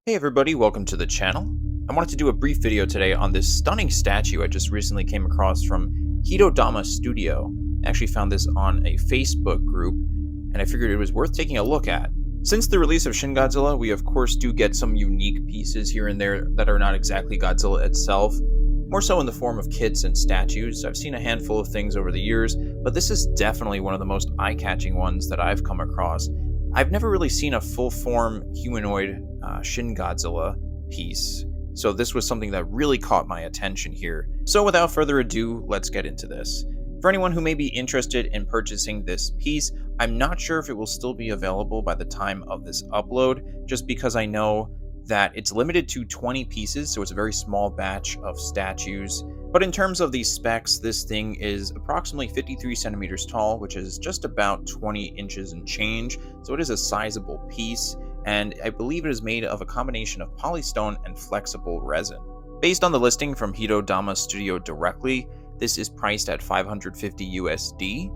Hey everybody, welcome to the channel. I wanted to do a brief video today on this stunning statue I just recently came across from Hitodama Studio. I actually found this on a Facebook group, and I figured it was worth taking a look at. Since the release of Shin Godzilla, we of course do get some unique pieces here and there that are not exactly Godzilla itself, more so in the form of kits and statues. I've seen a handful of things over the years, but this is definitely one of the most eye-catching ones that I've come across. I've never really seen a full-form humanoid Shin Godzilla piece, so this was something that really caught my attention here. So without further ado, let's get into this. For anyone who may be interested in purchasing this piece, I'm not sure if it will still be available by the time of this upload, just because I know that it's limited to 20 pieces, so it's a very small batch of statues. But in terms of these specs, this thing is approximately 53 centimeters tall, which is just about 20 inches and change, so it is a sizable piece, and I believe it is made of a combination of polystone and flexible resin. Based on the listing from Hitodama Studio directly, this is priced at 550 USD,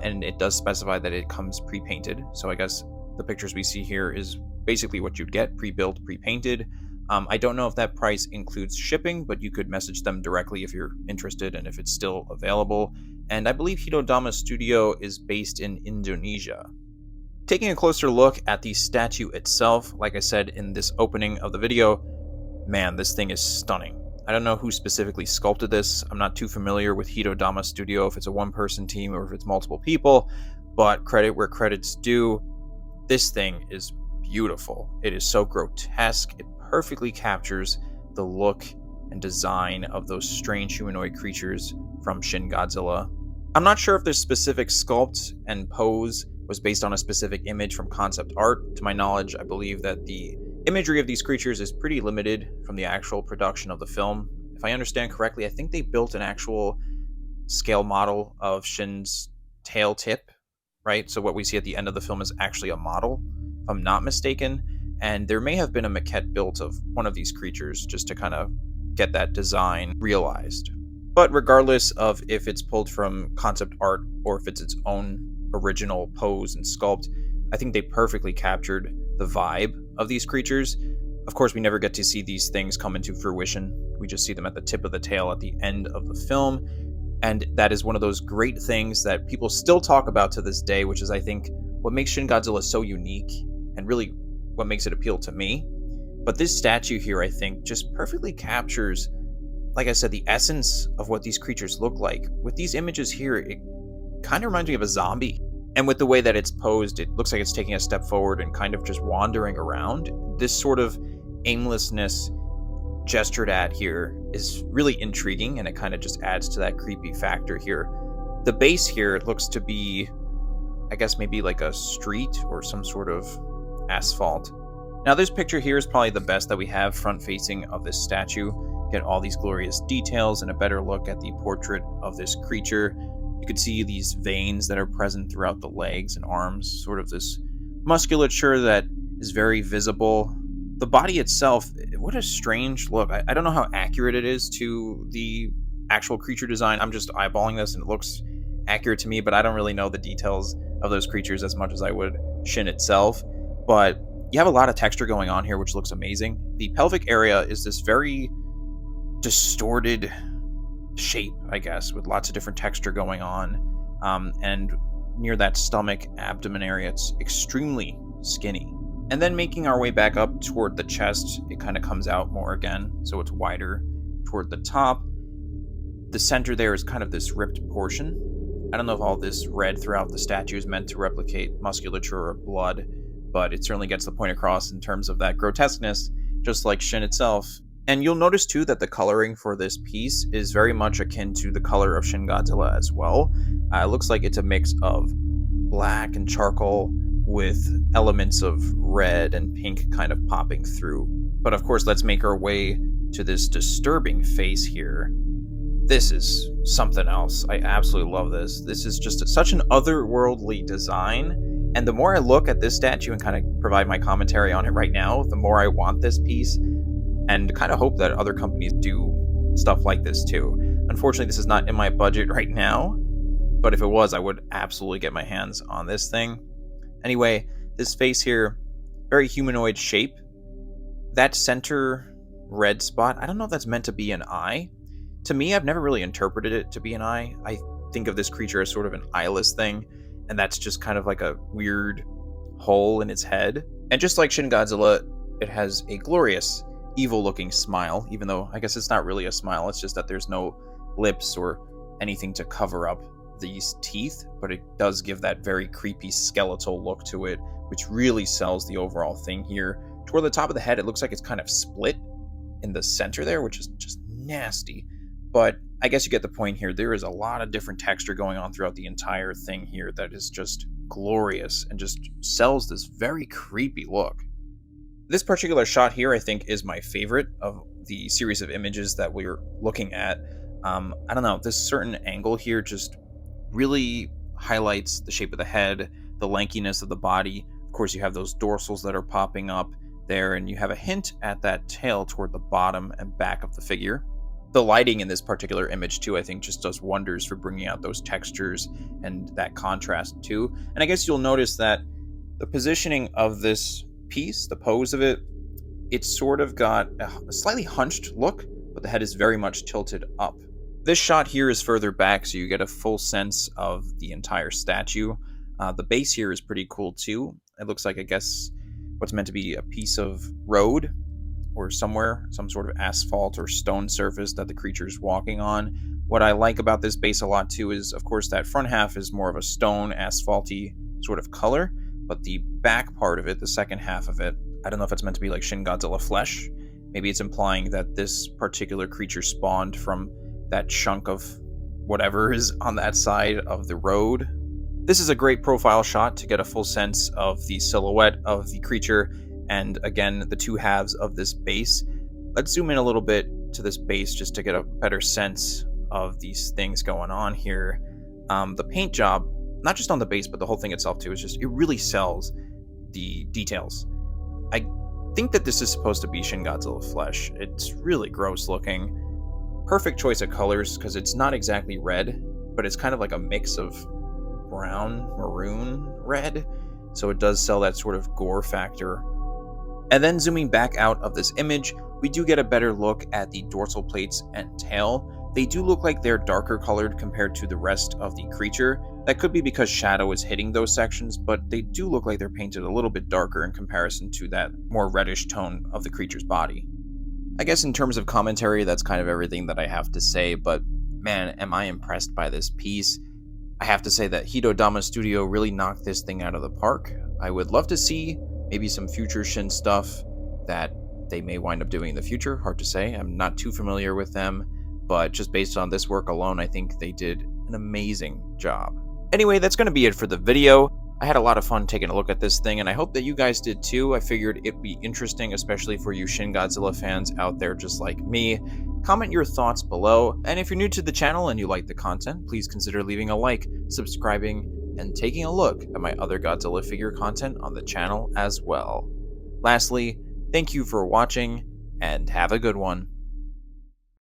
and it does specify that it comes pre-painted, so I guess the pictures we see here is basically what you'd get, pre-built, pre-painted. I don't know if that price includes shipping, but you could message them directly if you're interested and if it's still available. And I believe Hitodama Studio is based in Indonesia. Taking a closer look at the statue itself, like I said in this opening of the video, man, this thing is stunning. I don't know who specifically sculpted this. I'm not too familiar with Hitodama Studio, if it's a one-person team or if it's multiple people, but credit where credit's due. This thing is beautiful. It is so grotesque. It perfectly captures the look and design of those strange humanoid creatures from Shin Godzilla. I'm not sure if this specific sculpt and pose was based on a specific image from concept art. To my knowledge, I believe that the imagery of these creatures is pretty limited from the actual production of the film. If I understand correctly, I think they built an actual scale model of Shin's tail tip, right? So what we see at the end of the film is actually a model, if I'm not mistaken. And there may have been a maquette built of one of these creatures just to kind of get that design realized. But regardless of if it's pulled from concept art or if it's its own original pose and sculpt, I think they perfectly captured the vibe of these creatures. Of course, we never get to see these things come into fruition. We just see them at the tip of the tail at the end of the film. And that is one of those great things that people still talk about to this day, which is, I think, what makes Shin Godzilla so unique and really what makes it appeal to me. But this statue here, I think, just perfectly captures, like I said, the essence of what these creatures look like. With these images here, it kind of reminds me of a zombie. And with the way that it's posed, it looks like it's taking a step forward and kind of just wandering around. This sort of aimlessness gestured at here is really intriguing, and it kind of just adds to that creepy factor here. The base here looks to be, I guess, maybe like a street or some sort of asphalt. Now this picture here is probably the best that we have front facing of this statue. Get all these glorious details and a better look at the portrait of this creature. You could see these veins that are present throughout the legs and arms, sort of this musculature that is very visible. The body itself, what a strange look. I don't know how accurate it is to the actual creature design. I'm just eyeballing this and it looks accurate to me, but I don't really know the details of those creatures as much as I would Shin itself. But you have a lot of texture going on here, which looks amazing. The pelvic area is this very distorted shape, I guess, with lots of different texture going on. And near that stomach, abdomen area, it's extremely skinny. And then making our way back up toward the chest, it kind of comes out more again, so it's wider toward the top. The center there is kind of this ripped portion. I don't know if all this red throughout the statue is meant to replicate musculature or blood, but it certainly gets the point across in terms of that grotesqueness, just like Shin itself. And you'll notice too that the coloring for this piece is very much akin to the color of Shin Godzilla as well. It looks like it's a mix of black and charcoal with elements of red and pink kind of popping through. But of course, let's make our way to this disturbing face here. This is something else. I absolutely love this. This is just such an otherworldly design. And the more I look at this statue and kind of provide my commentary on it right now, the more I want this piece and kind of hope that other companies do stuff like this too. Unfortunately, this is not in my budget right now, but if it was, I would absolutely get my hands on this thing. Anyway, this face here, very humanoid shape. That center red spot, I don't know if that's meant to be an eye. To me, I've never really interpreted it to be an eye. I think of this creature as sort of an eyeless thing, and that's just kind of like a weird hole in its head. And just like Shin Godzilla, it has a glorious, evil-looking smile, even though I guess it's not really a smile, it's just that there's no lips or anything to cover up these teeth, but it does give that very creepy skeletal look to it, which really sells the overall thing here. Toward the top of the head, it looks like it's kind of split in the center there, which is just nasty. But I guess you get the point here. There is a lot of different texture going on throughout the entire thing here that is just glorious and just sells this very creepy look. This particular shot here, I think, is my favorite of the series of images that we're looking at. I don't know, this certain angle here just really highlights the shape of the head, the lankiness of the body. Of course, you have those dorsals that are popping up there, and you have a hint at that tail toward the bottom and back of the figure. The lighting in this particular image, too, I think just does wonders for bringing out those textures and that contrast, too. And I guess you'll notice that the positioning of this piece, the pose of it, it's sort of got a slightly hunched look, but the head is very much tilted up. This shot here is further back, so you get a full sense of the entire statue. The base here is pretty cool, too. It looks like, I guess, what's meant to be a piece of road or somewhere, some sort of asphalt or stone surface that the creature's walking on. What I like about this base a lot too is, of course, that front half is more of a stone, asphalty sort of color, but the back part of it, the second half of it, I don't know if it's meant to be like Shin Godzilla flesh. Maybe it's implying that this particular creature spawned from that chunk of whatever is on that side of the road. This is a great profile shot to get a full sense of the silhouette of the creature and, again, the two halves of this base. Let's zoom in a little bit to this base just to get a better sense of these things going on here. The paint job, not just on the base, but the whole thing itself too, is just, it really sells the details. I think that this is supposed to be Shin Godzilla flesh. It's really gross looking. Perfect choice of colors, because it's not exactly red, but it's kind of like a mix of brown, maroon, red. So it does sell that sort of gore factor. And then zooming back out of this image, we do get a better look at the dorsal plates and tail. They do look like they're darker colored compared to the rest of the creature. That could be because shadow is hitting those sections, but they do look like they're painted a little bit darker in comparison to that more reddish tone of the creature's body. I guess in terms of commentary, that's kind of everything that I have to say, but man, am I impressed by this piece. I have to say that Hitodama Studio really knocked this thing out of the park. I would love to see maybe some future Shin stuff that they may wind up doing in the future. Hard to say. I'm not too familiar with them, but just based on this work alone, I think they did an amazing job. Anyway, that's going to be it for the video. I had a lot of fun taking a look at this thing, and I hope that you guys did too. I figured it'd be interesting, especially for you Shin Godzilla fans out there just like me. Comment your thoughts below, and if you're new to the channel and you like the content, please consider leaving a like, subscribing, and taking a look at my other Godzilla figure content on the channel as well. Lastly, thank you for watching, and have a good one.